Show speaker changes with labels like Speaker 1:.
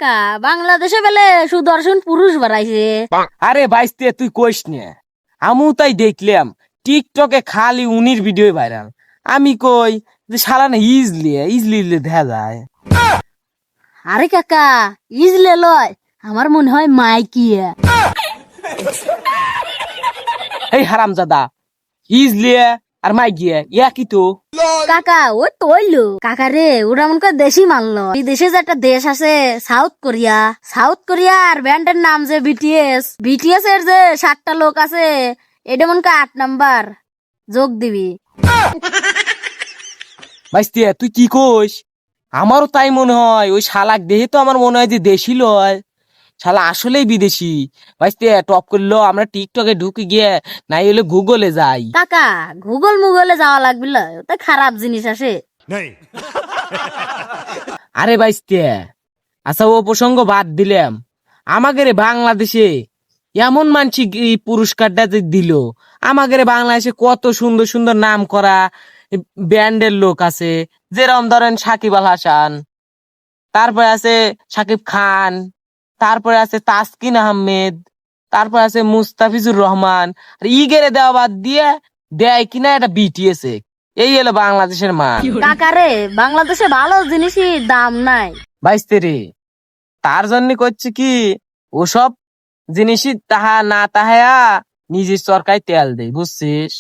Speaker 1: কাকা বাংলাদেশে বেলে সুদর্শন পুরুষ বাড়াইছে।
Speaker 2: আরে বাইস্তে তুই কইস নে, আমু তাই দেখলাম টিকটকে খালি উনির ভিডিও ভাইরাল। আমি কই যে শালা না ইজলি ইজলি দেখা যায়।
Speaker 1: আরে কাকা ইজলে লয়, আমার মনে হয় মাইকিয়া।
Speaker 2: এই হারামজাদা, ইজলি আর মাই গিয়ে কি তো।
Speaker 1: কাকা ওই তৈলো কাকা রে, ওরা মনে করে দেশি মানলো। বিদেশে যে একটা দেশ আছে সাউথ কোরিয়া, সাউথ কোরিয়া আর ব্যান্ডের নাম যে বিটিএস, বিটিএস এর যে 7টা লোক আছে, এটা মনে করে 8 নাম্বার যোগ দিবি।
Speaker 2: বাইস্তে তুই কি কইস? আমারও তাই মনে হয়, ওই শালাক দেহে তো আমার মনে হয় যে দেশি লয়, শালা আসলেই বিদেশি। বাইস্তে টপ করলো, আমরা টিকটকে ঢুকে গিয়ে নাই হলে গুগলে যাই।
Speaker 1: কাকা গুগল মুগলে যাওয়া লাগবে না, ওটা খারাপ জিনিস আসে।
Speaker 2: আরে বাইস্তে আচ্ছা, ও প্রসঙ্গ বাদ দিলাম। আমাদের বাংলাদেশে এমন মানছি পুরস্কারটা যে দিল, আমাদের বাংলাদেশে কত সুন্দর সুন্দর নাম করা ব্যান্ডের লোক আছে, যেরকম ধরেন সাকিব আল হাসান, তারপরে আছে সাকিব খান, তারপরে আছে তাসকিন আহমেদ, তারপরে আছে মুস্তাফিজুর রহমান। আর ইগেরে দেওয়া বাদ দিয়ে দেয় কিনা এটা বিটিএস। এই হলো বাংলাদেশের মান।
Speaker 1: কাকা রে বাংলাদেশে ভালো জিনিসই দাম নাই।
Speaker 2: বাইস্তে রে, তার জন্য করছে কি ওসব জিনিসই তাহা না তাহায়া নিজের চরকায় তেল দেয়, বুঝছিস?